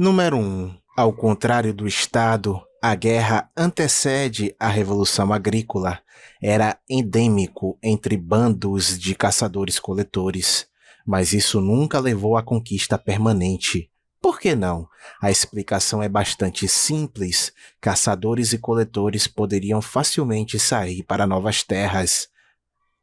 Número 1. Ao contrário do Estado, a guerra antecede a Revolução Agrícola. Era endêmico entre bandos de caçadores-coletores, mas isso nunca levou à conquista permanente. Por que não? A explicação é bastante simples. Caçadores e coletores poderiam facilmente sair para novas terras,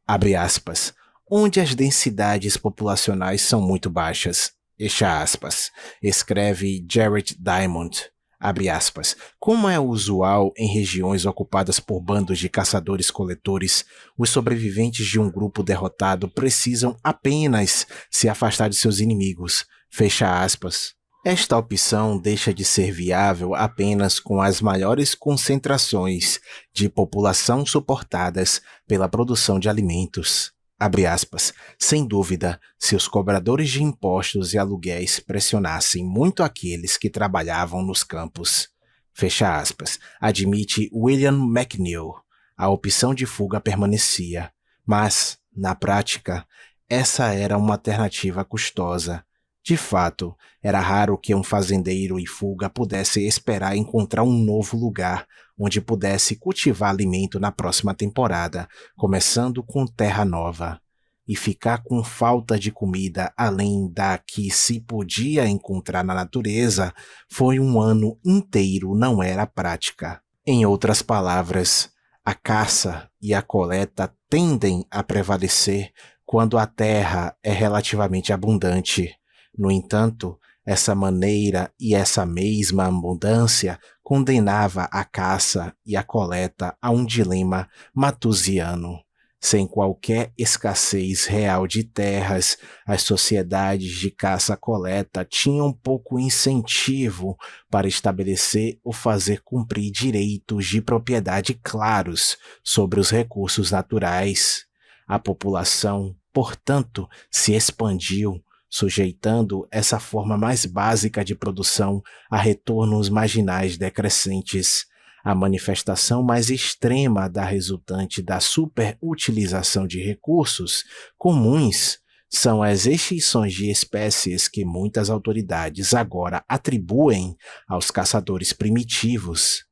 abre aspas, onde as densidades populacionais são muito baixas, fecha aspas, escreve Jared Diamond, abre aspas, como é usual em regiões ocupadas por bandos de caçadores-coletores, os sobreviventes de um grupo derrotado precisam apenas se afastar de seus inimigos, fecha aspas. Esta opção deixa de ser viável apenas com as maiores concentrações de população suportadas pela produção de alimentos. Abre aspas. Sem dúvida, se os cobradores de impostos e aluguéis pressionassem muito aqueles que trabalhavam nos campos. Fecha aspas. Admite William McNeill. A opção de fuga permanecia, mas, na prática, essa era uma alternativa custosa. De fato, era raro que um fazendeiro em fuga pudesse esperar encontrar um novo lugar onde pudesse cultivar alimento na próxima temporada, começando com terra nova. E ficar com falta de comida além da que se podia encontrar na natureza foi um ano inteiro não era prática. Em outras palavras, a caça e a coleta tendem a prevalecer quando a terra é relativamente abundante. No entanto, essa maneira e essa mesma abundância condenava a caça e a coleta a um dilema matusiano. Sem qualquer escassez real de terras, as sociedades de caça-coleta tinham pouco incentivo para estabelecer ou fazer cumprir direitos de propriedade claros sobre os recursos naturais. A população, portanto, se expandiu, sujeitando essa forma mais básica de produção a retornos marginais decrescentes. A manifestação mais extrema da resultante da superutilização de recursos comuns são as extinções de espécies que muitas autoridades agora atribuem aos caçadores primitivos.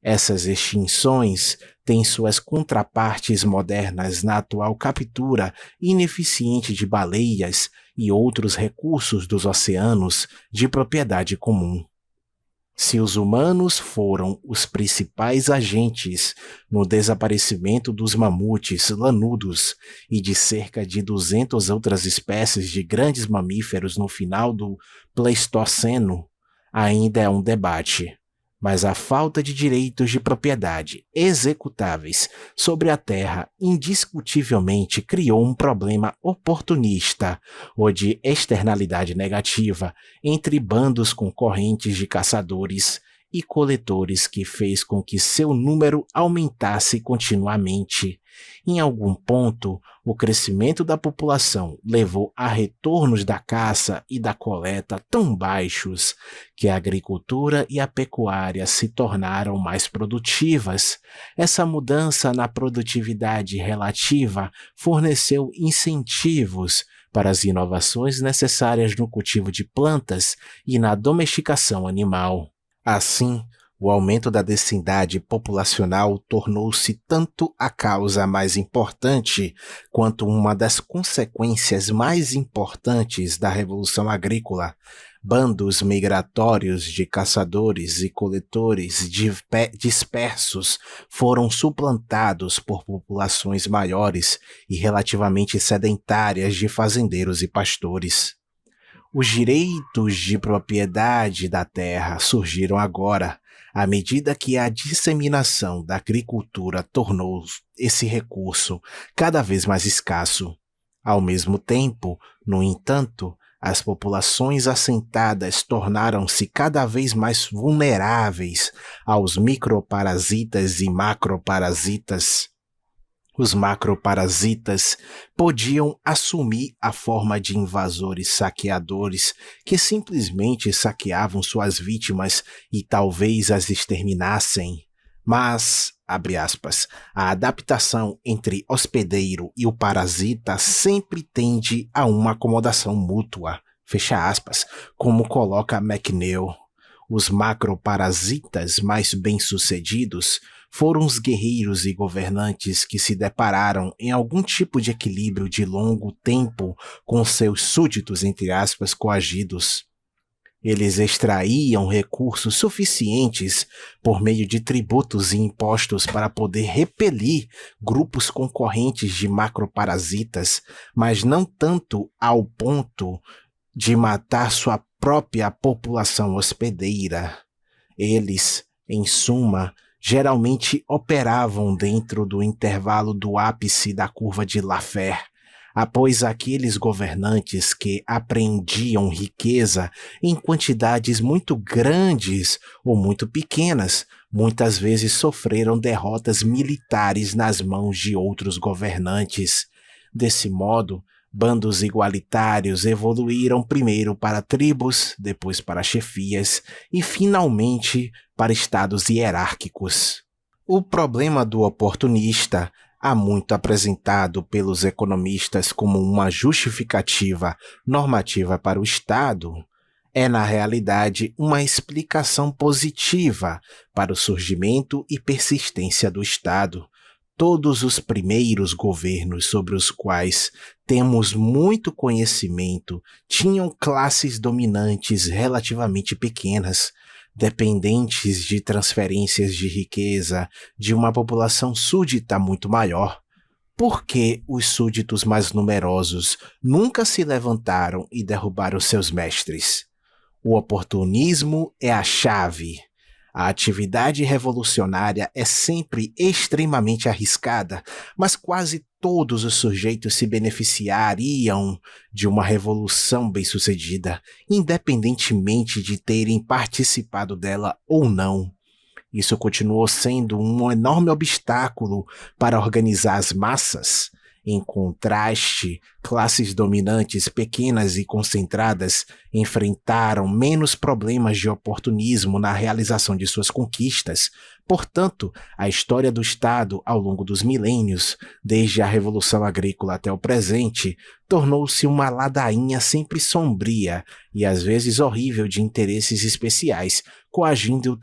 Essas extinções têm suas contrapartes modernas na atual captura ineficiente de baleias e outros recursos dos oceanos de propriedade comum. Se os humanos foram os principais agentes no desaparecimento dos mamutes lanudos e de cerca de 200 outras espécies de grandes mamíferos no final do Pleistoceno, ainda é um debate. Mas a falta de direitos de propriedade executáveis sobre a terra indiscutivelmente criou um problema oportunista ou de externalidade negativa entre bandos concorrentes de caçadores e coletores que fez com que seu número aumentasse continuamente. Em algum ponto, o crescimento da população levou a retornos da caça e da coleta tão baixos que a agricultura e a pecuária se tornaram mais produtivas. Essa mudança na produtividade relativa forneceu incentivos para as inovações necessárias no cultivo de plantas e na domesticação animal. Assim, o aumento da densidade populacional tornou-se tanto a causa mais importante quanto uma das consequências mais importantes da Revolução Agrícola. Bandos migratórios de caçadores e coletores dispersos foram suplantados por populações maiores e relativamente sedentárias de fazendeiros e pastores. Os direitos de propriedade da terra surgiram agora, à medida que a disseminação da agricultura tornou esse recurso cada vez mais escasso. Ao mesmo tempo, no entanto, as populações assentadas tornaram-se cada vez mais vulneráveis aos microparasitas e macroparasitas. Os macroparasitas podiam assumir a forma de invasores saqueadores que simplesmente saqueavam suas vítimas e talvez as exterminassem. Mas, abre aspas, a adaptação entre hospedeiro e o parasita sempre tende a uma acomodação mútua, fecha aspas, como coloca McNeill. Os macroparasitas mais bem-sucedidos foram os guerreiros e governantes que se depararam em algum tipo de equilíbrio de longo tempo com seus súditos, entre aspas, coagidos. Eles extraíam recursos suficientes por meio de tributos e impostos para poder repelir grupos concorrentes de macroparasitas, mas não tanto ao ponto de matar sua própria população hospedeira. Eles, em suma, geralmente operavam dentro do intervalo do ápice da curva de Laffer, após aqueles governantes que apreendiam riqueza em quantidades muito grandes ou muito pequenas, muitas vezes sofreram derrotas militares nas mãos de outros governantes. Desse modo, bandos igualitários evoluíram primeiro para tribos, depois para chefias e, finalmente, para estados hierárquicos. O problema do oportunista, há muito apresentado pelos economistas como uma justificativa normativa para o Estado, é na realidade uma explicação positiva para o surgimento e persistência do Estado. Todos os primeiros governos sobre os quais temos muito conhecimento tinham classes dominantes relativamente pequenas, dependentes de transferências de riqueza de uma população súdita muito maior. Por que os súditos mais numerosos nunca se levantaram e derrubaram seus mestres? O oportunismo é a chave. A atividade revolucionária é sempre extremamente arriscada, mas quase todos os sujeitos se beneficiariam de uma revolução bem-sucedida, independentemente de terem participado dela ou não. Isso continuou sendo um enorme obstáculo para organizar as massas. Em contraste, classes dominantes pequenas e concentradas enfrentaram menos problemas de oportunismo na realização de suas conquistas. Portanto, a história do Estado ao longo dos milênios, desde a Revolução Agrícola até o presente, tornou-se uma ladainha sempre sombria e às vezes horrível de interesses especiais, coagindo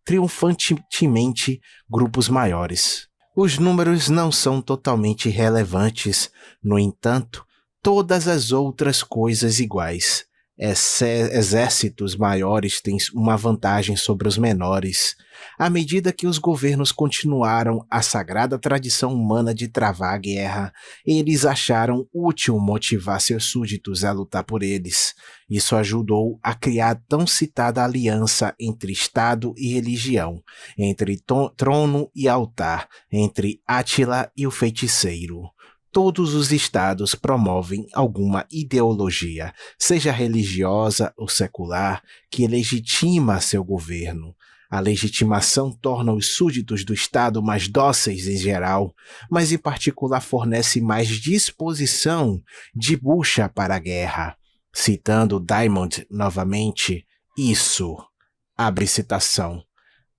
triunfantemente grupos maiores. Os números não são totalmente irrelevantes, no entanto, todas as outras coisas iguais. Exércitos maiores têm uma vantagem sobre os menores. À medida que os governos continuaram a sagrada tradição humana de travar a guerra, eles acharam útil motivar seus súditos a lutar por eles. Isso ajudou a criar a tão citada aliança entre Estado e religião, entre trono e altar, entre Átila e o feiticeiro. Todos os estados promovem alguma ideologia, seja religiosa ou secular, que legitima seu governo. A legitimação torna os súditos do Estado mais dóceis em geral, mas em particular fornece mais disposição de bucha para a guerra. Citando Diamond novamente, isso, abre citação,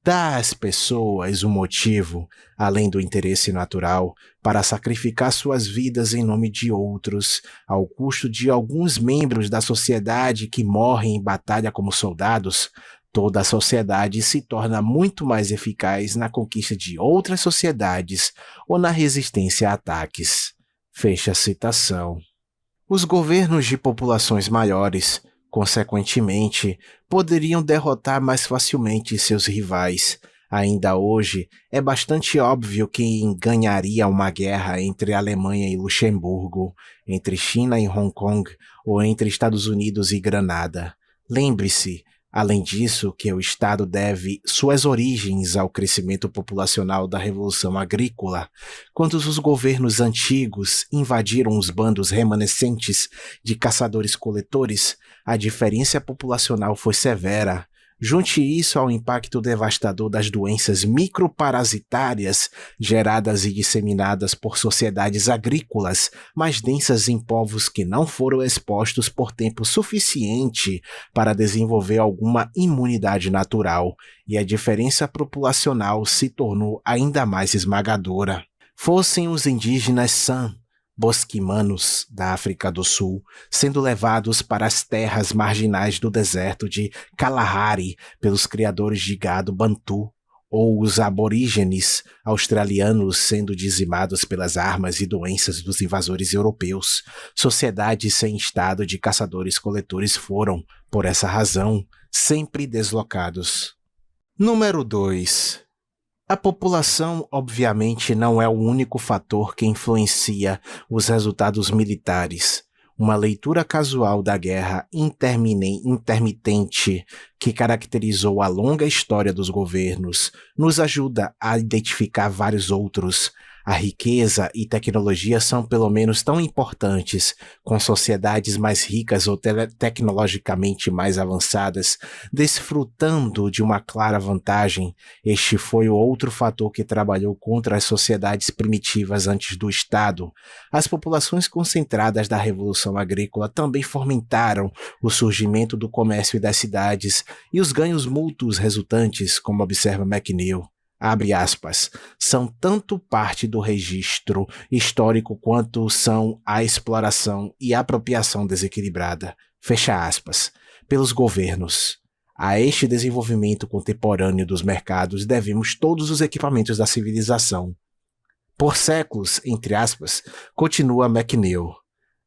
dá às pessoas um motivo, além do interesse natural, para sacrificar suas vidas em nome de outros, ao custo de alguns membros da sociedade que morrem em batalha como soldados. Toda a sociedade se torna muito mais eficaz na conquista de outras sociedades ou na resistência a ataques. Fecha a citação. Os governos de populações maiores, consequentemente, poderiam derrotar mais facilmente seus rivais. Ainda hoje, é bastante óbvio quem ganharia uma guerra entre Alemanha e Luxemburgo, entre China e Hong Kong ou entre Estados Unidos e Granada. Lembre-se, além disso, que o Estado deve suas origens ao crescimento populacional da Revolução Agrícola. Quando os governos antigos invadiram os bandos remanescentes de caçadores-coletores, a diferença populacional foi severa. Junte isso ao impacto devastador das doenças microparasitárias geradas e disseminadas por sociedades agrícolas mais densas em povos que não foram expostos por tempo suficiente para desenvolver alguma imunidade natural, e a diferença populacional se tornou ainda mais esmagadora. Fossem os indígenas San, bosquimanos da África do Sul, sendo levados para as terras marginais do deserto de Kalahari pelos criadores de gado bantu, ou os aborígenes australianos sendo dizimados pelas armas e doenças dos invasores europeus. Sociedades sem estado de caçadores-coletores foram, por essa razão, sempre deslocados. Número 2. A população, obviamente, não é o único fator que influencia os resultados militares. Uma leitura casual da guerra intermitente que caracterizou a longa história dos governos nos ajuda a identificar vários outros. A riqueza e tecnologia são pelo menos tão importantes, com sociedades mais ricas ou tecnologicamente mais avançadas, desfrutando de uma clara vantagem. Este foi o outro fator que trabalhou contra as sociedades primitivas antes do Estado. As populações concentradas da Revolução Agrícola também fomentaram o surgimento do comércio e das cidades e os ganhos mútuos resultantes, como observa McNeill. Abre aspas, são tanto parte do registro histórico quanto são a exploração e a apropriação desequilibrada, fecha aspas, pelos governos. A este desenvolvimento contemporâneo dos mercados devemos todos os equipamentos da civilização. Por séculos, entre aspas, continua McNeill.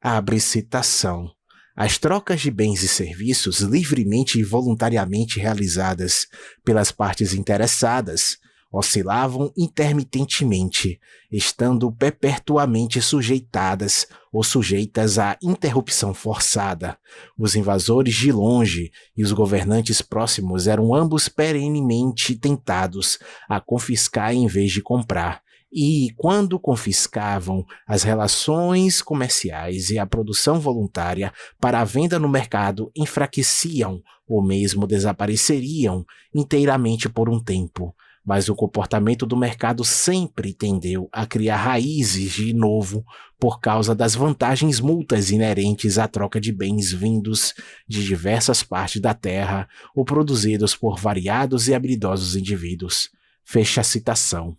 Abre citação. As trocas de bens e serviços livremente e voluntariamente realizadas pelas partes interessadas oscilavam intermitentemente, estando perpetuamente sujeitadas ou sujeitas à interrupção forçada. Os invasores de longe e os governantes próximos eram ambos perenemente tentados a confiscar em vez de comprar. E, quando confiscavam, as relações comerciais e a produção voluntária para a venda no mercado enfraqueciam ou mesmo desapareceriam inteiramente por um tempo. Mas o comportamento do mercado sempre tendeu a criar raízes de novo por causa das vantagens mútuas inerentes à troca de bens vindos de diversas partes da Terra ou produzidos por variados e habilidosos indivíduos. Fecha a citação.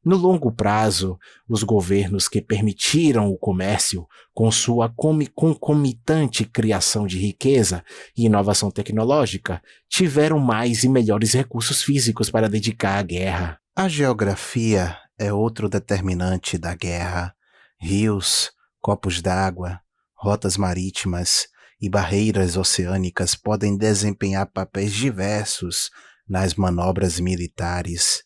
No longo prazo, os governos que permitiram o comércio, com sua concomitante criação de riqueza e inovação tecnológica, tiveram mais e melhores recursos físicos para dedicar à guerra. A geografia é outro determinante da guerra. Rios, copos d'água, rotas marítimas e barreiras oceânicas podem desempenhar papéis diversos nas manobras militares.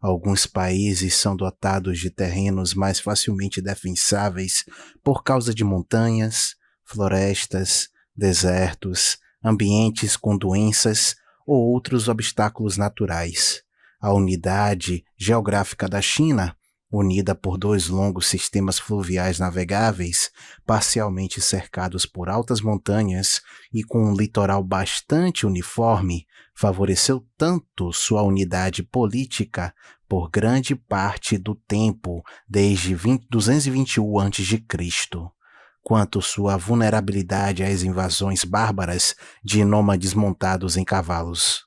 Alguns países são dotados de terrenos mais facilmente defensáveis por causa de montanhas, florestas, desertos, ambientes com doenças ou outros obstáculos naturais. A unidade geográfica da China, unida por 2 longos sistemas fluviais navegáveis, parcialmente cercados por altas montanhas e com um litoral bastante uniforme, favoreceu tanto sua unidade política por grande parte do tempo desde 221 a.C., quanto sua vulnerabilidade às invasões bárbaras de nômades montados em cavalos.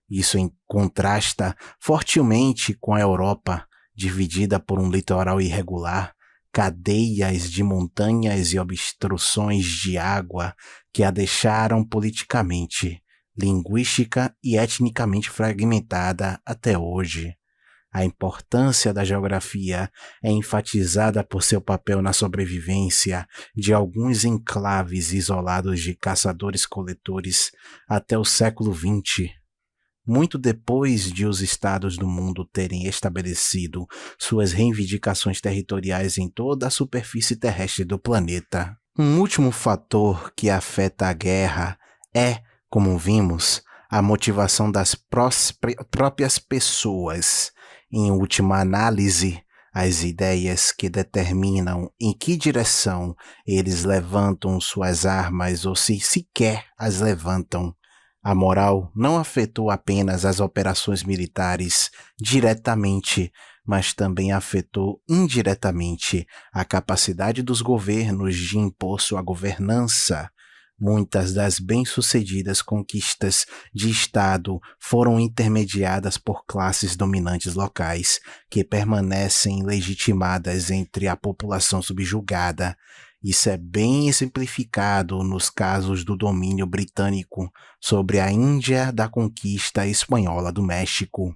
Isso contrasta fortemente com a Europa, dividida por um litoral irregular, cadeias de montanhas e obstruções de água que a deixaram politicamente, linguística e etnicamente fragmentada até hoje. A importância da geografia é enfatizada por seu papel na sobrevivência de alguns enclaves isolados de caçadores-coletores até o século XX. Muito depois de os estados do mundo terem estabelecido suas reivindicações territoriais em toda a superfície terrestre do planeta. Um último fator que afeta a guerra é, como vimos, a motivação das próprias pessoas. Em última análise, as ideias que determinam em que direção eles levantam suas armas ou se sequer as levantam. A moral não afetou apenas as operações militares diretamente, mas também afetou indiretamente a capacidade dos governos de impor sua governança. Muitas das bem-sucedidas conquistas de Estado foram intermediadas por classes dominantes locais, que permanecem legitimadas entre a população subjugada. Isso é bem exemplificado nos casos do domínio britânico sobre a Índia da conquista espanhola do México.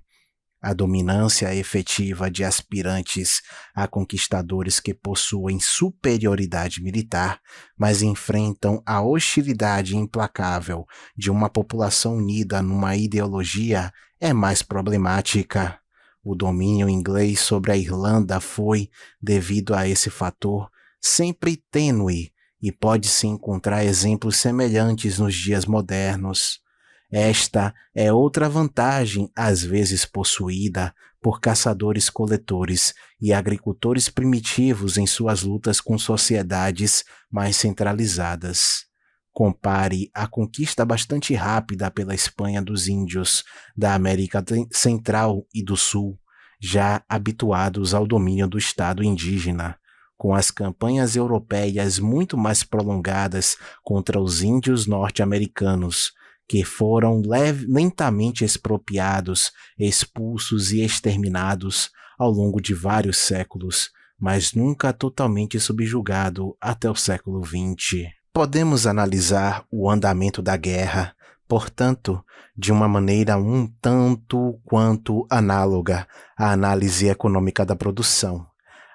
A dominância efetiva de aspirantes a conquistadores que possuem superioridade militar, mas enfrentam a hostilidade implacável de uma população unida numa ideologia é mais problemática. O domínio inglês sobre a Irlanda foi, devido a esse fator, sempre tênue e pode-se encontrar exemplos semelhantes nos dias modernos. Esta é outra vantagem às vezes possuída por caçadores-coletores e agricultores primitivos em suas lutas com sociedades mais centralizadas. Compare a conquista bastante rápida pela Espanha dos índios da América Central e do Sul, já habituados ao domínio do Estado indígena, com as campanhas europeias muito mais prolongadas contra os índios norte-americanos, que foram lentamente expropriados, expulsos e exterminados ao longo de vários séculos, mas nunca totalmente subjugado até o século XX. Podemos analisar o andamento da guerra, portanto, de uma maneira um tanto quanto análoga à análise econômica da produção.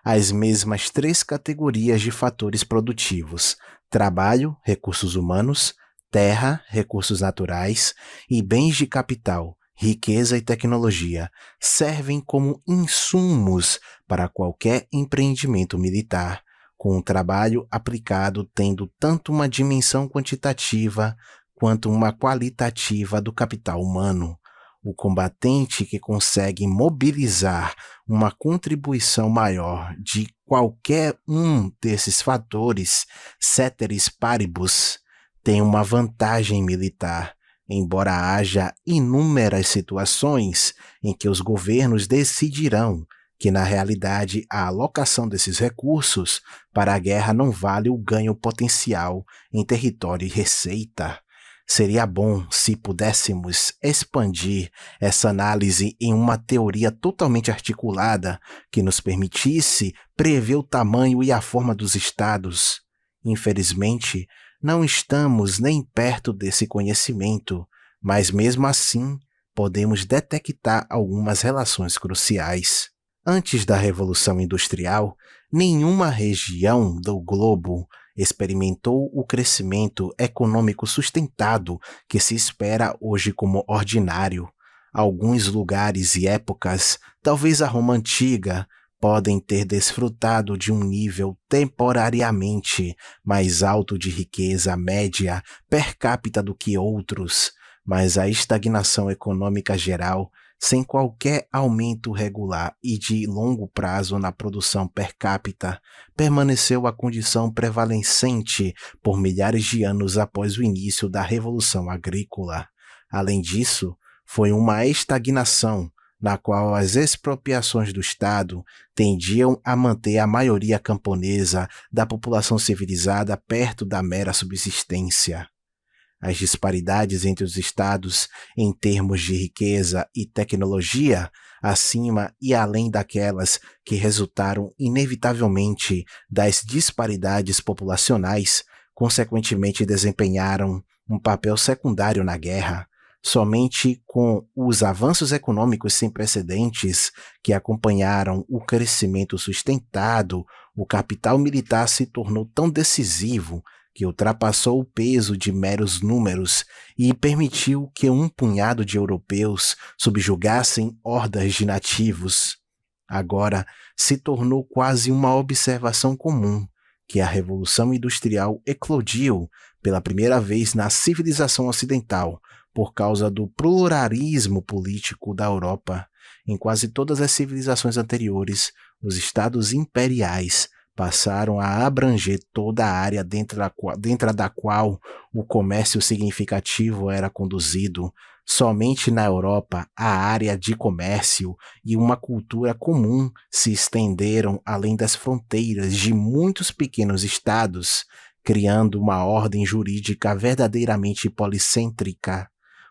As mesmas três categorias de fatores produtivos: trabalho, recursos humanos, terra, recursos naturais e bens de capital, riqueza e tecnologia, servem como insumos para qualquer empreendimento militar, com o trabalho aplicado tendo tanto uma dimensão quantitativa quanto uma qualitativa do capital humano. O combatente que consegue mobilizar uma contribuição maior de qualquer um desses fatores, ceteris paribus, tem uma vantagem militar, embora haja inúmeras situações em que os governos decidirão que, na realidade, a alocação desses recursos para a guerra não vale o ganho potencial em território e receita. Seria bom se pudéssemos expandir essa análise em uma teoria totalmente articulada que nos permitisse prever o tamanho e a forma dos estados. Infelizmente, não estamos nem perto desse conhecimento, mas mesmo assim podemos detectar algumas relações cruciais. Antes da Revolução Industrial, nenhuma região do globo experimentou o crescimento econômico sustentado que se espera hoje como ordinário. Alguns lugares e épocas, talvez a Roma Antiga, podem ter desfrutado de um nível temporariamente mais alto de riqueza média per capita do que outros, mas a estagnação econômica geral, sem qualquer aumento regular e de longo prazo na produção per capita, permaneceu a condição prevalecente por milhares de anos após o início da Revolução Agrícola. Além disso, foi uma estagnação na qual as expropriações do Estado tendiam a manter a maioria camponesa da população civilizada perto da mera subsistência. As disparidades entre os estados em termos de riqueza e tecnologia, acima e além daquelas que resultaram inevitavelmente das disparidades populacionais, consequentemente desempenharam um papel secundário na guerra. Somente com os avanços econômicos sem precedentes que acompanharam o crescimento sustentado, o capital militar se tornou tão decisivo que ultrapassou o peso de meros números e permitiu que um punhado de europeus subjugassem hordas de nativos. Agora se tornou quase uma observação comum que a Revolução Industrial eclodiu pela primeira vez na civilização ocidental, por causa do pluralismo político da Europa. Em quase todas as civilizações anteriores, os estados imperiais passaram a abranger toda a área dentro da qual o comércio significativo era conduzido. Somente na Europa, a área de comércio e uma cultura comum se estenderam além das fronteiras de muitos pequenos estados, criando uma ordem jurídica verdadeiramente policêntrica.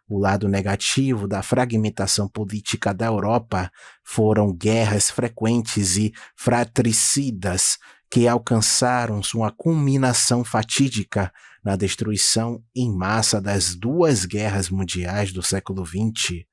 O lado negativo da fragmentação política da Europa foram guerras frequentes e fratricidas que alcançaram sua culminação fatídica na destruição em massa das duas guerras mundiais do século XX.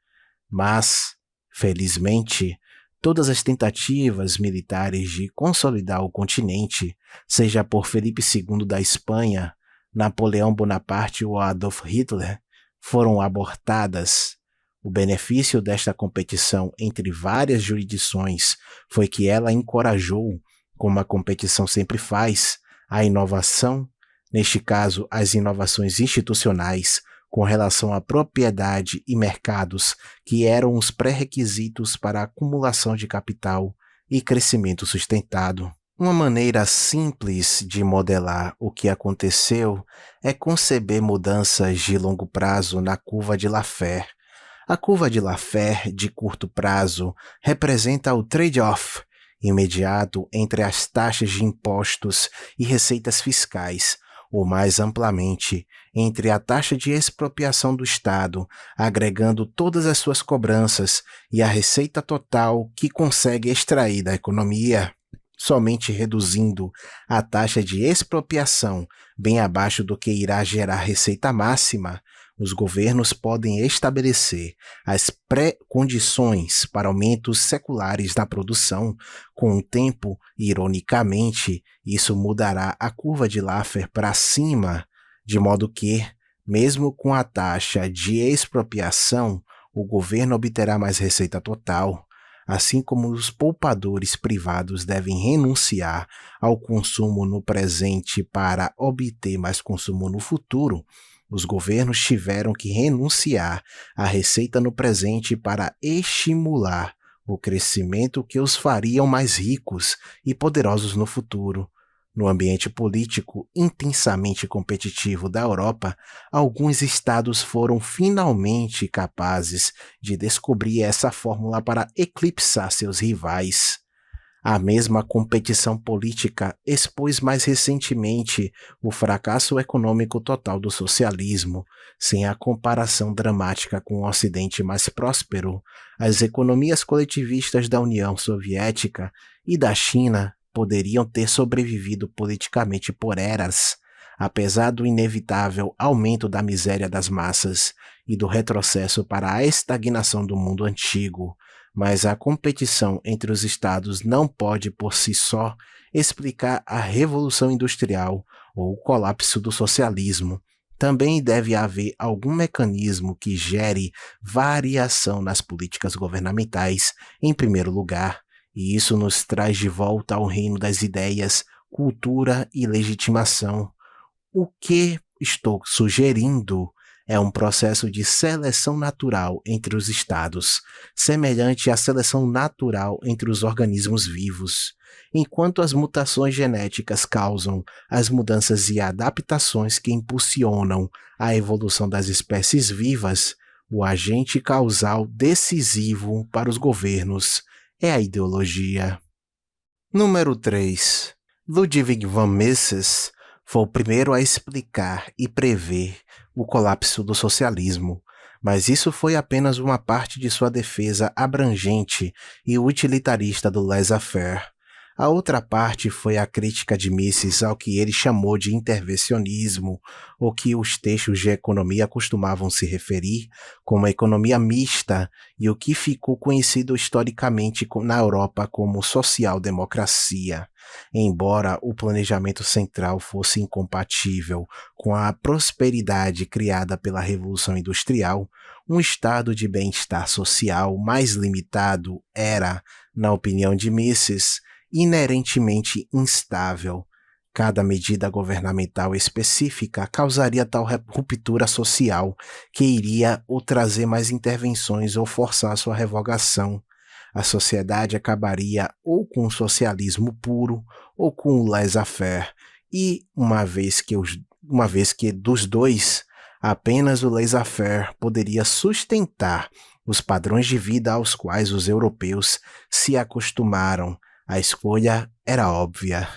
Mas, felizmente, todas as tentativas militares de consolidar o continente, seja por Felipe II da Espanha, Napoleão Bonaparte ou Adolf Hitler, foram abortadas. O benefício desta competição entre várias jurisdições foi que ela encorajou, como a competição sempre faz, a inovação, neste caso as inovações institucionais, com relação à propriedade e mercados, que eram os pré-requisitos para a acumulação de capital e crescimento sustentado. Uma maneira simples de modelar o que aconteceu é conceber mudanças de longo prazo na curva de Laffer. A curva de Laffer de curto prazo representa o trade-off imediato entre as taxas de impostos e receitas fiscais, ou mais amplamente, entre a taxa de expropriação do Estado, agregando todas as suas cobranças, e a receita total que consegue extrair da economia. Somente reduzindo a taxa de expropriação bem abaixo do que irá gerar receita máxima, os governos podem estabelecer as pré-condições para aumentos seculares na produção. Com o tempo, ironicamente, isso mudará a curva de Laffer para cima, de modo que, mesmo com a taxa de expropriação, o governo obterá mais receita total. Assim como os poupadores privados devem renunciar ao consumo no presente para obter mais consumo no futuro, os governos tiveram que renunciar à receita no presente para estimular o crescimento que os fariam mais ricos e poderosos no futuro. No ambiente político intensamente competitivo da Europa, alguns estados foram finalmente capazes de descobrir essa fórmula para eclipsar seus rivais. A mesma competição política expôs mais recentemente o fracasso econômico total do socialismo. Sem a comparação dramática com o Ocidente mais próspero, as economias coletivistas da União Soviética e da China poderiam ter sobrevivido politicamente por eras, apesar do inevitável aumento da miséria das massas e do retrocesso para a estagnação do mundo antigo. Mas a competição entre os estados não pode por si só explicar a Revolução Industrial ou o colapso do socialismo. Também deve haver algum mecanismo que gere variação nas políticas governamentais, em primeiro lugar, e isso nos traz de volta ao reino das ideias, cultura e legitimação. O que estou sugerindo é um processo de seleção natural entre os estados, semelhante à seleção natural entre os organismos vivos. Enquanto as mutações genéticas causam as mudanças e adaptações que impulsionam a evolução das espécies vivas, o agente causal decisivo para os governos é a ideologia. Número 3. Ludwig von Mises foi o primeiro a explicar e prever o colapso do socialismo, mas isso foi apenas uma parte de sua defesa abrangente e utilitarista do laissez-faire. A outra parte foi a crítica de Mises ao que ele chamou de intervencionismo, o que os textos de economia costumavam se referir como a economia mista e o que ficou conhecido historicamente na Europa como social-democracia. Embora o planejamento central fosse incompatível com a prosperidade criada pela Revolução Industrial, um estado de bem-estar social mais limitado era, na opinião de Mises, inerentemente instável. Cada medida governamental específica causaria tal ruptura social que iria ou trazer mais intervenções ou forçar sua revogação. A sociedade acabaria ou com o socialismo puro ou com o laissez-faire, e uma vez que dos dois, apenas o laissez-faire poderia sustentar os padrões de vida aos quais os europeus se acostumaram. A escolha era óbvia.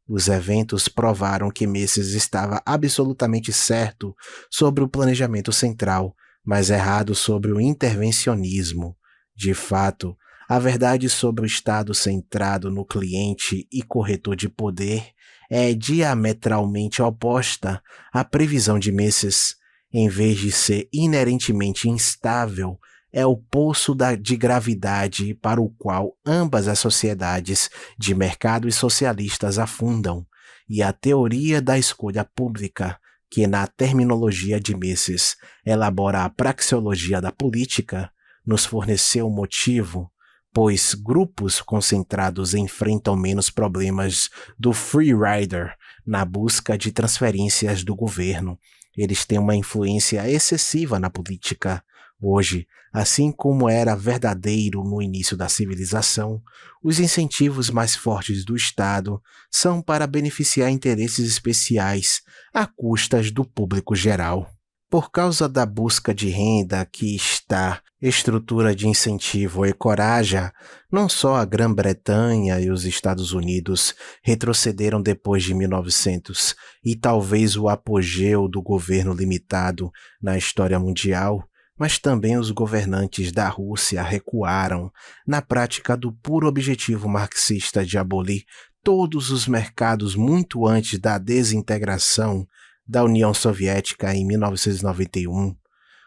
Os eventos provaram que Mises estava absolutamente certo sobre o planejamento central, mas errado sobre o intervencionismo. De fato, a verdade sobre o Estado centrado no cliente e corretor de poder é diametralmente oposta à previsão de Mises. Em vez de ser inerentemente instável, é o poço de gravidade para o qual ambas as sociedades de mercado e socialistas afundam, e a teoria da escolha pública, que na terminologia de Mises elabora a praxeologia da política, nos forneceu um motivo, pois grupos concentrados enfrentam menos problemas do free rider na busca de transferências do governo. Eles têm uma influência excessiva na política. Hoje, assim como era verdadeiro no início da civilização, os incentivos mais fortes do Estado são para beneficiar interesses especiais à custas do público geral. Por causa da busca de renda que está estrutura de incentivo encoraja, não só a Grã-Bretanha e os Estados Unidos retrocederam depois de 1900 e talvez o apogeu do governo limitado na história mundial, mas também os governantes da Rússia recuaram na prática do puro objetivo marxista de abolir todos os mercados muito antes da desintegração da União Soviética em 1991.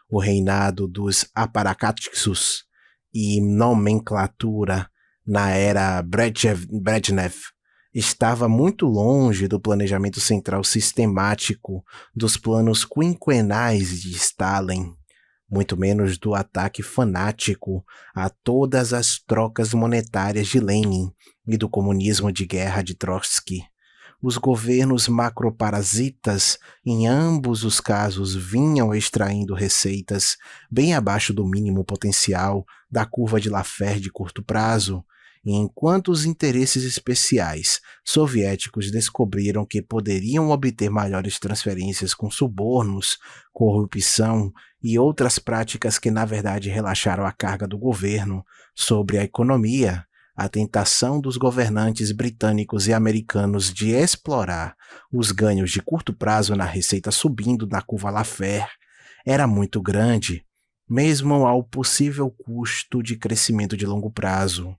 O reinado dos aparacatxus e nomenclatura na era Brezhnev estava muito longe do planejamento central sistemático dos planos quinquenais de Stalin, muito menos do ataque fanático a todas as trocas monetárias de Lenin e do comunismo de guerra de Trotsky. Os governos macroparasitas, em ambos os casos, vinham extraindo receitas bem abaixo do mínimo potencial da curva de Laffer de curto prazo, e enquanto os interesses especiais soviéticos descobriram que poderiam obter maiores transferências com subornos, corrupção e outras práticas que na verdade relaxaram a carga do governo sobre a economia, a tentação dos governantes britânicos e americanos de explorar os ganhos de curto prazo na receita subindo na curva Laffer era muito grande, mesmo ao possível custo de crescimento de longo prazo.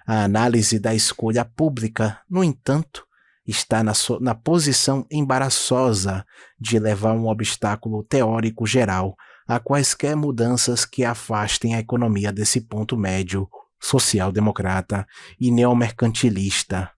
A análise da escolha pública, no entanto, está na posição embaraçosa de levar um obstáculo teórico geral a quaisquer mudanças que afastem a economia desse ponto médio social-democrata e neomercantilista.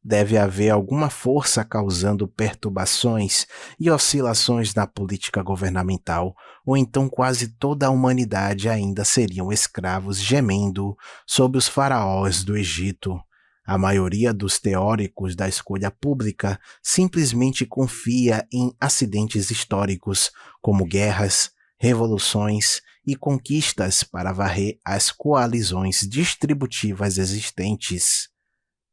Deve haver alguma força causando perturbações e oscilações na política governamental, ou então quase toda a humanidade ainda seriam escravos gemendo sob os faraós do Egito. A maioria dos teóricos da escolha pública simplesmente confia em acidentes históricos, como guerras, revoluções e conquistas para varrer as coalizões distributivas existentes.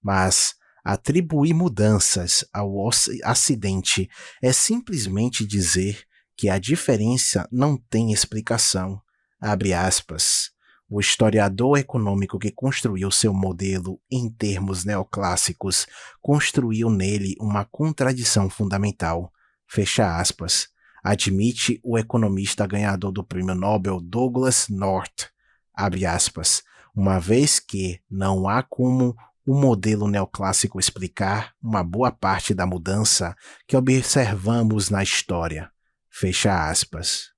Mas atribuir mudanças ao acidente é simplesmente dizer que a diferença não tem explicação. Abre aspas. O historiador econômico que construiu seu modelo em termos neoclássicos construiu nele uma contradição fundamental. Fecha aspas. Admite o economista ganhador do Prêmio Nobel Douglas North, abre aspas, uma vez que não há como o modelo neoclássico explicar uma boa parte da mudança que observamos na história, fecha aspas.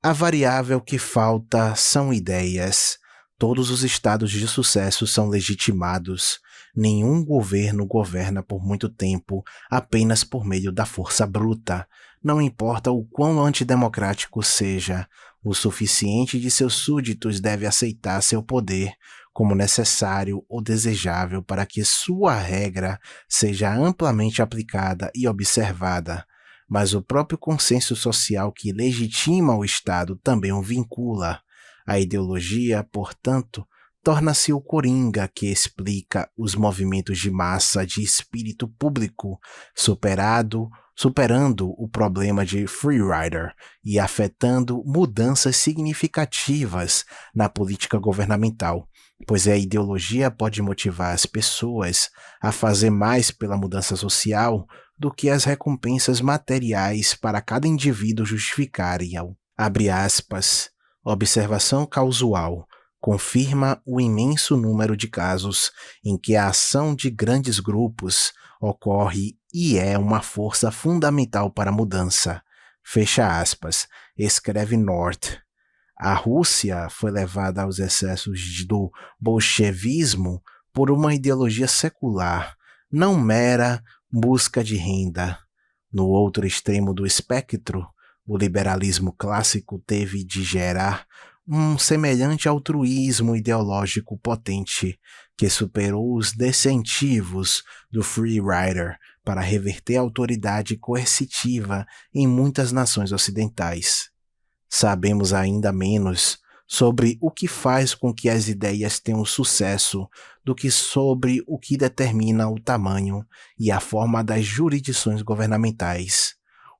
A variável que falta são ideias. Todos os estados de sucesso são legitimados. Nenhum governo governa por muito tempo apenas por meio da força bruta. Não importa o quão antidemocrático seja, o suficiente de seus súditos deve aceitar seu poder como necessário ou desejável para que sua regra seja amplamente aplicada e observada. Mas o próprio consenso social que legitima o Estado também o vincula. A ideologia, portanto, torna-se o coringa que explica os movimentos de massa de espírito público, superado superando o problema de free rider e afetando mudanças significativas na política governamental, pois a ideologia pode motivar as pessoas a fazer mais pela mudança social do que as recompensas materiais para cada indivíduo justificariam. Abre aspas. Observação causal confirma o imenso número de casos em que a ação de grandes grupos ocorre e é uma força fundamental para a mudança. Fecha aspas, escreve North. A Rússia foi levada aos excessos do bolchevismo por uma ideologia secular, não mera busca de renda. No outro extremo do espectro, o liberalismo clássico teve de gerar um semelhante altruísmo ideológico potente que superou os decentivos do free rider para reverter a autoridade coercitiva em muitas nações ocidentais. Sabemos ainda menos sobre o que faz com que as ideias tenham sucesso do que sobre o que determina o tamanho e a forma das jurisdições governamentais.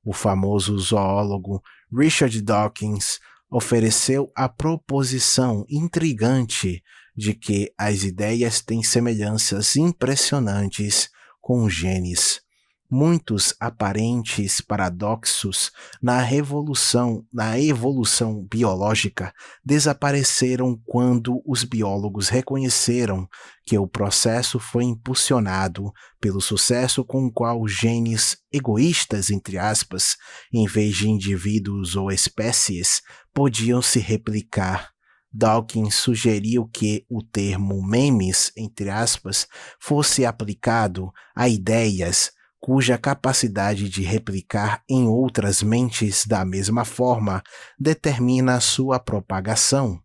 O famoso zoólogo Richard Dawkins ofereceu a proposição intrigante de que as ideias têm semelhanças impressionantes com os genes. Muitos aparentes paradoxos na evolução biológica desapareceram quando os biólogos reconheceram que o processo foi impulsionado pelo sucesso com o qual genes egoístas, entre aspas, em vez de indivíduos ou espécies, podiam se replicar. Dawkins sugeriu que o termo memes, entre aspas, fosse aplicado a ideias cuja capacidade de replicar em outras mentes da mesma forma determina a sua propagação.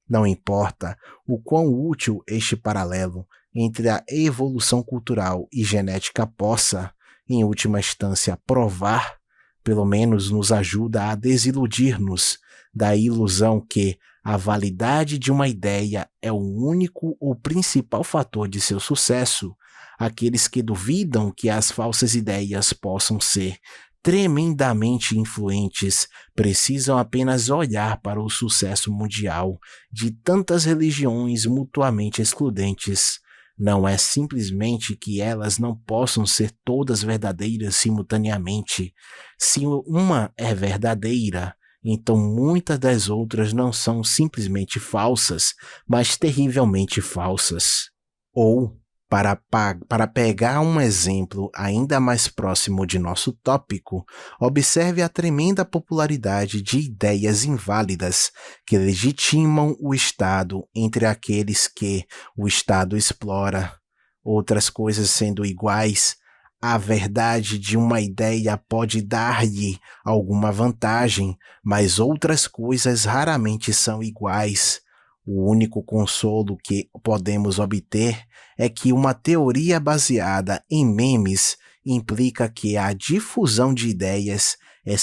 Não importa o quão útil este paralelo entre a evolução cultural e genética possa, em última instância, provar, pelo menos nos ajuda a desiludir-nos da ilusão que a validade de uma ideia é o único ou principal fator de seu sucesso. Aqueles que duvidam que as falsas ideias possam ser tremendamente influentes precisam apenas olhar para o sucesso mundial de tantas religiões mutuamente excludentes. Não é simplesmente que elas não possam ser todas verdadeiras simultaneamente. Se uma é verdadeira, então muitas das outras não são simplesmente falsas, mas terrivelmente falsas. Ou, para pegar um exemplo ainda mais próximo de nosso tópico, observe a tremenda popularidade de ideias inválidas que legitimam o Estado entre aqueles que o Estado explora. Outras coisas sendo iguais, a verdade de uma ideia pode dar-lhe alguma vantagem, mas outras coisas raramente são iguais. O único consolo que podemos obter é que uma teoria baseada em memes implica que a difusão de ideias é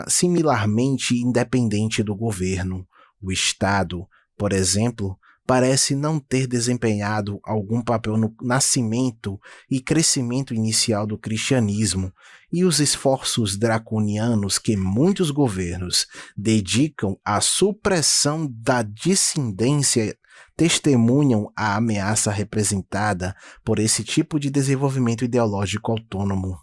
similarmente independente do governo. O Estado, por exemplo, parece não ter desempenhado algum papel no nascimento e crescimento inicial do cristianismo, e os esforços draconianos que muitos governos dedicam à supressão da dissidência testemunham a ameaça representada por esse tipo de desenvolvimento ideológico autônomo.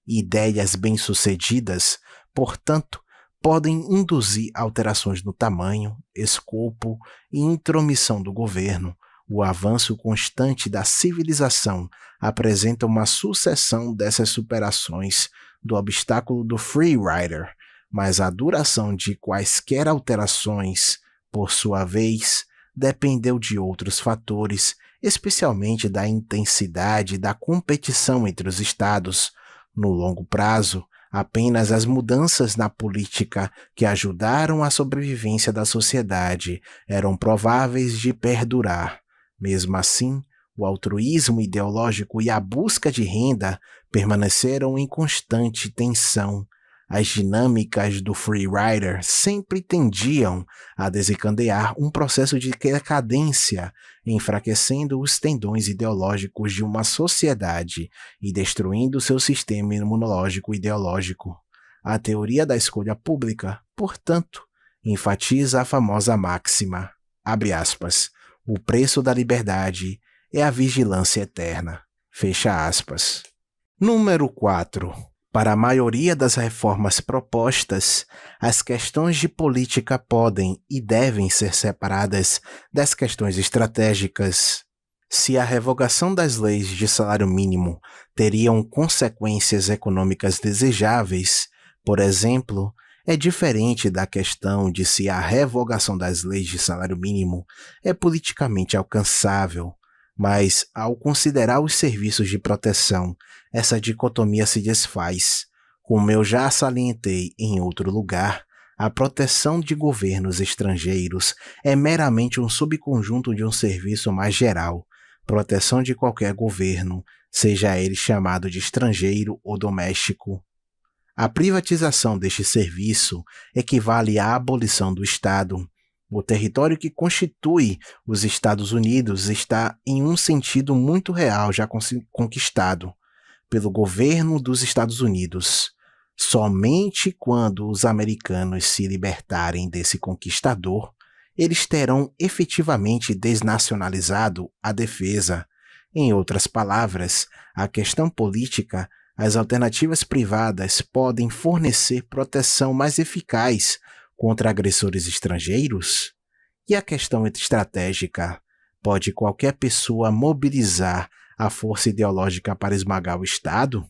Ideias bem-sucedidas, portanto, podem induzir alterações no tamanho, escopo e intromissão do governo. O avanço constante da civilização apresenta uma sucessão dessas superações do obstáculo do free rider, mas a duração de quaisquer alterações, por sua vez, dependeu de outros fatores, especialmente da intensidade da competição entre os estados. No longo prazo, apenas as mudanças na política que ajudaram a sobrevivência da sociedade eram prováveis de perdurar. Mesmo assim, o altruísmo ideológico e a busca de renda permaneceram em constante tensão. As dinâmicas do free rider sempre tendiam a desencadear um processo de decadência, enfraquecendo os tendões ideológicos de uma sociedade e destruindo seu sistema imunológico ideológico. A teoria da escolha pública, portanto, enfatiza a famosa máxima, abre aspas, o preço da liberdade é a vigilância eterna, fecha aspas. Número 4. Para a maioria das reformas propostas, as questões de política podem e devem ser separadas das questões estratégicas. Se a revogação das leis de salário mínimo teriam consequências econômicas desejáveis, por exemplo, é diferente da questão de se a revogação das leis de salário mínimo é politicamente alcançável, mas, ao considerar os serviços de proteção, essa dicotomia se desfaz. Como eu já salientei em outro lugar, a proteção de governos estrangeiros é meramente um subconjunto de um serviço mais geral, proteção de qualquer governo, seja ele chamado de estrangeiro ou doméstico. A privatização deste serviço equivale à abolição do Estado. O território que constitui os Estados Unidos está, em um sentido muito real, já conquistado pelo governo dos Estados Unidos. Somente quando os americanos se libertarem desse conquistador, eles terão efetivamente desnacionalizado a defesa. Em outras palavras, a questão política, as alternativas privadas podem fornecer proteção mais eficaz contra agressores estrangeiros? E a questão estratégica, pode qualquer pessoa mobilizar a força ideológica para esmagar o Estado?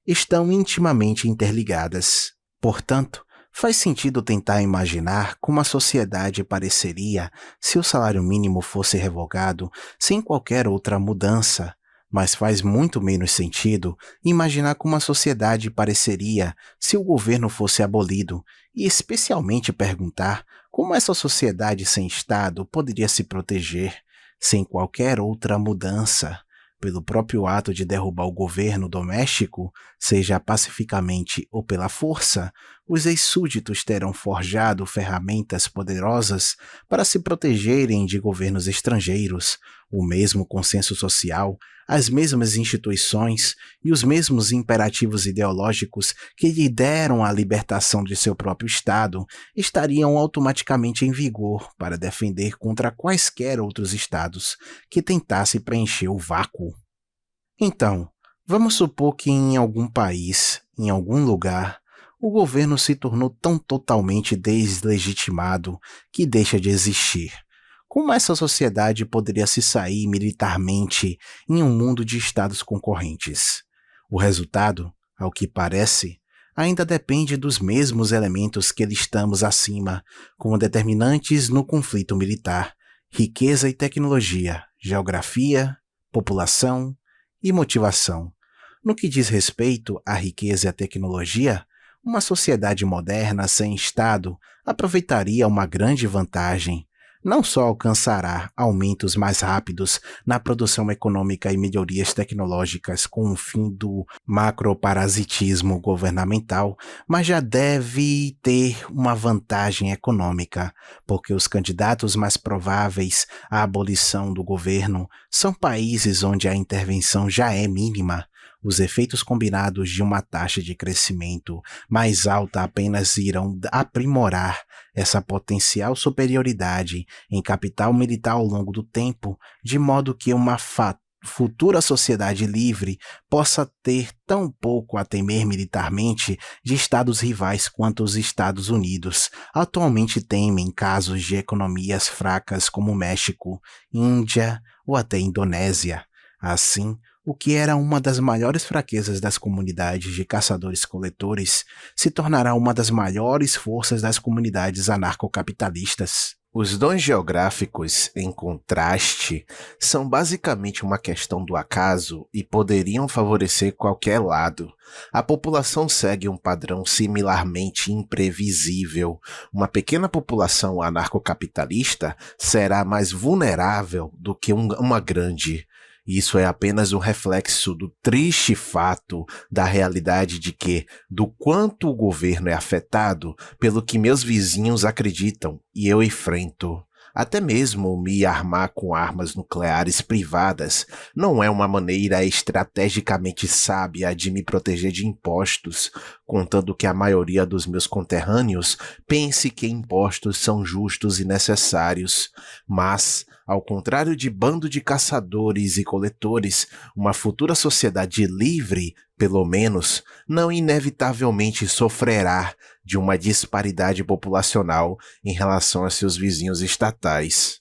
Estão intimamente interligadas. Portanto, faz sentido tentar imaginar como a sociedade pareceria se o salário mínimo fosse revogado sem qualquer outra mudança, mas faz muito menos sentido imaginar como a sociedade pareceria se o governo fosse abolido e especialmente perguntar como essa sociedade sem Estado poderia se proteger sem qualquer outra mudança. Pelo próprio ato de derrubar o governo doméstico, seja pacificamente ou pela força, os ex-súditos terão forjado ferramentas poderosas para se protegerem de governos estrangeiros, o mesmo consenso social, as mesmas instituições e os mesmos imperativos ideológicos que lhe deram a libertação de seu próprio Estado estariam automaticamente em vigor para defender contra quaisquer outros Estados que tentassem preencher o vácuo. Então, vamos supor que em algum país, em algum lugar, o governo se tornou tão totalmente deslegitimado que deixa de existir. Como essa sociedade poderia se sair militarmente em um mundo de estados concorrentes? O resultado, ao que parece, ainda depende dos mesmos elementos que listamos acima, como determinantes no conflito militar: riqueza e tecnologia, geografia, população e motivação. No que diz respeito à riqueza e à tecnologia, uma sociedade moderna sem Estado aproveitaria uma grande vantagem. Não só alcançará aumentos mais rápidos na produção econômica e melhorias tecnológicas com o fim do macroparasitismo governamental, mas já deve ter uma vantagem econômica, porque os candidatos mais prováveis à abolição do governo são países onde a intervenção já é mínima. Os efeitos combinados de uma taxa de crescimento mais alta apenas irão aprimorar essa potencial superioridade em capital militar ao longo do tempo, de modo que uma futura sociedade livre possa ter tão pouco a temer militarmente de estados rivais quanto os Estados Unidos atualmente temem em casos de economias fracas como México, Índia ou até Indonésia. Assim, o que era uma das maiores fraquezas das comunidades de caçadores-coletores se tornará uma das maiores forças das comunidades anarcocapitalistas. Os dons geográficos, em contraste, são basicamente uma questão do acaso e poderiam favorecer qualquer lado. A população segue um padrão similarmente imprevisível. Uma pequena população anarcocapitalista será mais vulnerável do que uma grande. Isso é apenas um reflexo do triste fato da realidade de que, do quanto o governo é afetado pelo que meus vizinhos acreditam e eu enfrento. Até mesmo me armar com armas nucleares privadas não é uma maneira estrategicamente sábia de me proteger de impostos, contando que a maioria dos meus conterrâneos pense que impostos são justos e necessários. Mas, ao contrário de bando de caçadores e coletores, uma futura sociedade livre, pelo menos, não inevitavelmente sofrerá de uma disparidade populacional em relação a seus vizinhos estatais.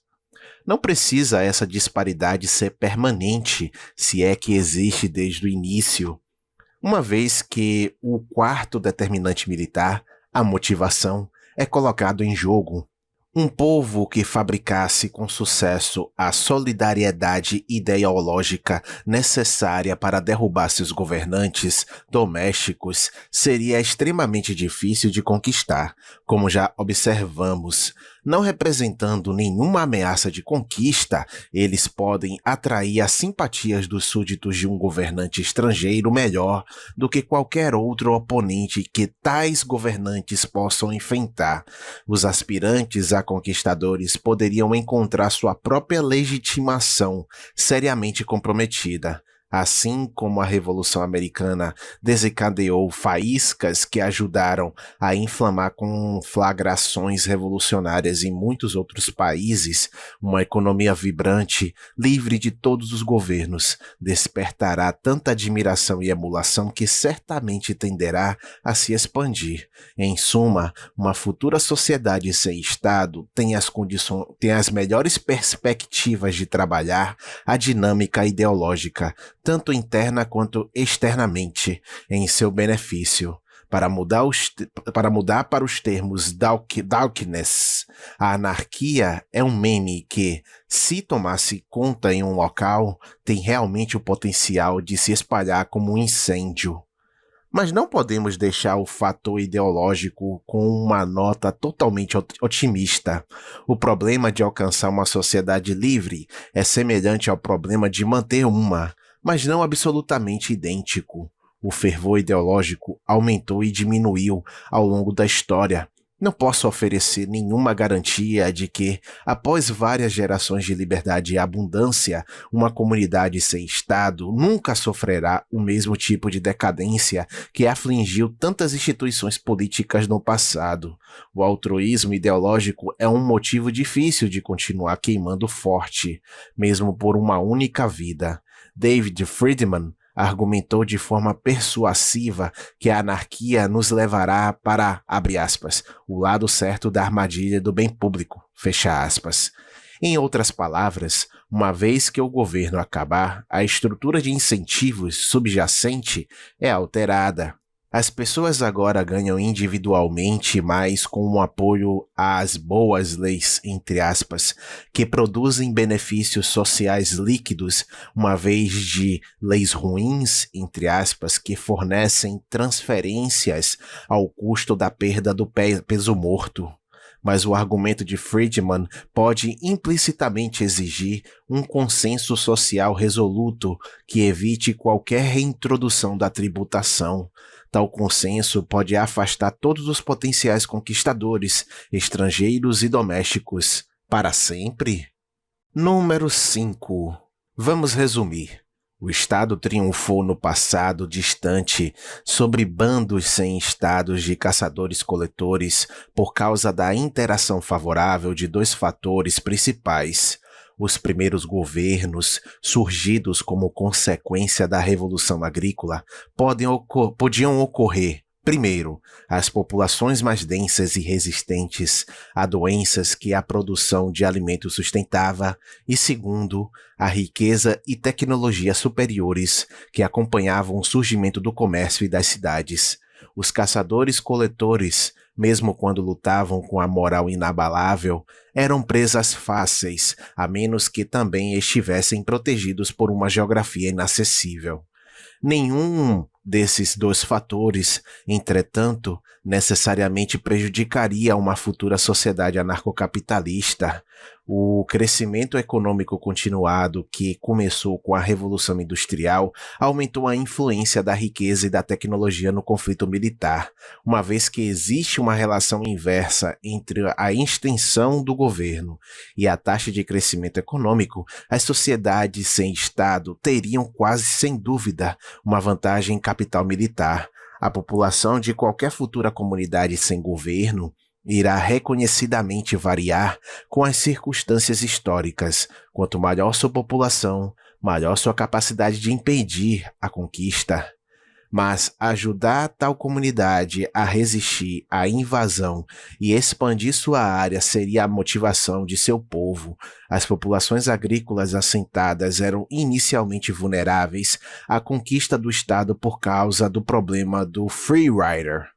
Não precisa essa disparidade ser permanente, se é que existe desde o início, uma vez que o quarto determinante militar, a motivação, é colocado em jogo. Um povo que fabricasse com sucesso a solidariedade ideológica necessária para derrubar seus governantes domésticos seria extremamente difícil de conquistar, como já observamos. Não representando nenhuma ameaça de conquista, eles podem atrair as simpatias dos súditos de um governante estrangeiro melhor do que qualquer outro oponente que tais governantes possam enfrentar. Os aspirantes a conquistadores poderiam encontrar sua própria legitimação seriamente comprometida. Assim como a Revolução Americana desencadeou faíscas que ajudaram a inflamar conflagrações revolucionárias em muitos outros países, uma economia vibrante, livre de todos os governos, despertará tanta admiração e emulação que certamente tenderá a se expandir. Em suma, uma futura sociedade sem Estado tem as melhores perspectivas de trabalhar a dinâmica ideológica, tanto interna quanto externamente, em seu benefício. Para mudar para os termos Dawkins, a anarquia é um meme que, se tomasse conta em um local, tem realmente o potencial de se espalhar como um incêndio. Mas não podemos deixar o fator ideológico com uma nota totalmente otimista. O problema de alcançar uma sociedade livre é semelhante ao problema de manter uma, mas não absolutamente idêntico. O fervor ideológico aumentou e diminuiu ao longo da história. Não posso oferecer nenhuma garantia de que, após várias gerações de liberdade e abundância, uma comunidade sem Estado nunca sofrerá o mesmo tipo de decadência que afligiu tantas instituições políticas no passado. O altruísmo ideológico é um motivo difícil de continuar queimando forte, mesmo por uma única vida. David Friedman argumentou de forma persuasiva que a anarquia nos levará para, abre aspas, o lado certo da armadilha do bem público, fecha aspas. Em outras palavras, uma vez que o governo acabar, a estrutura de incentivos subjacente é alterada. As pessoas agora ganham individualmente mais com o apoio às boas leis, entre aspas, que produzem benefícios sociais líquidos, uma vez de leis ruins, entre aspas, que fornecem transferências ao custo da perda do peso morto. Mas o argumento de Friedman pode implicitamente exigir um consenso social resoluto que evite qualquer reintrodução da tributação. Tal consenso pode afastar todos os potenciais conquistadores, estrangeiros e domésticos, para sempre? Número 5. Vamos resumir. O Estado triunfou no passado distante sobre bandos sem estados de caçadores-coletores por causa da interação favorável de dois fatores principais. Os primeiros governos, surgidos como consequência da Revolução Agrícola, podiam ocorrer, primeiro, às populações mais densas e resistentes a doenças que a produção de alimentos sustentava, e segundo, a riqueza e tecnologia superiores que acompanhavam o surgimento do comércio e das cidades. Os caçadores-coletores, mesmo quando lutavam com a moral inabalável, eram presas fáceis, a menos que também estivessem protegidos por uma geografia inacessível. Nenhum desses dois fatores, entretanto, necessariamente prejudicaria uma futura sociedade anarcocapitalista. O crescimento econômico continuado, que começou com a Revolução Industrial, aumentou a influência da riqueza e da tecnologia no conflito militar, uma vez que existe uma relação inversa entre a extensão do governo e a taxa de crescimento econômico. As sociedades sem Estado teriam quase sem dúvida uma vantagem capital militar. A população de qualquer futura comunidade sem governo irá reconhecidamente variar com as circunstâncias históricas. Quanto maior sua população, maior sua capacidade de impedir a conquista. Mas ajudar tal comunidade a resistir à invasão e expandir sua área seria a motivação de seu povo. As populações agrícolas assentadas eram inicialmente vulneráveis à conquista do Estado por causa do problema do free rider.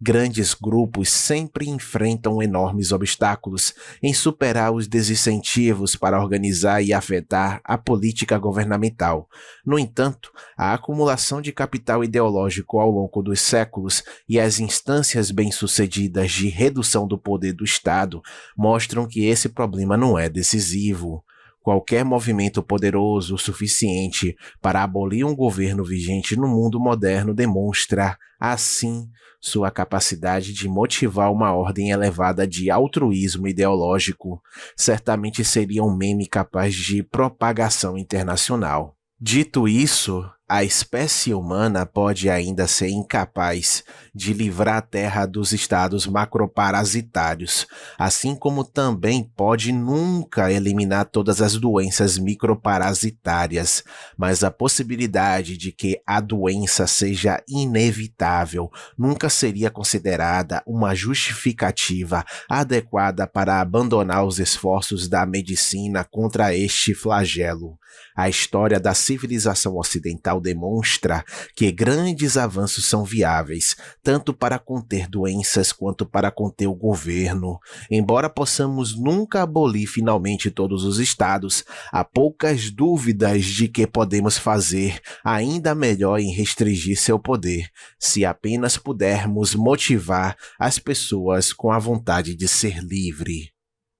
Grandes grupos sempre enfrentam enormes obstáculos em superar os desincentivos para organizar e afetar a política governamental. No entanto, a acumulação de capital ideológico ao longo dos séculos e as instâncias bem-sucedidas de redução do poder do Estado mostram que esse problema não é decisivo. Qualquer movimento poderoso o suficiente para abolir um governo vigente no mundo moderno demonstra, assim, sua capacidade de motivar uma ordem elevada de altruísmo ideológico. Certamente seria um meme capaz de propagação internacional. Dito isso, a espécie humana pode ainda ser incapaz de livrar a Terra dos estados macroparasitários, assim como também pode nunca eliminar todas as doenças microparasitárias, mas a possibilidade de que a doença seja inevitável nunca seria considerada uma justificativa adequada para abandonar os esforços da medicina contra este flagelo. A história da civilização ocidental demonstra que grandes avanços são viáveis, tanto para conter doenças quanto para conter o governo. Embora possamos nunca abolir finalmente todos os estados, há poucas dúvidas de que podemos fazer ainda melhor em restringir seu poder, se apenas pudermos motivar as pessoas com a vontade de ser livre.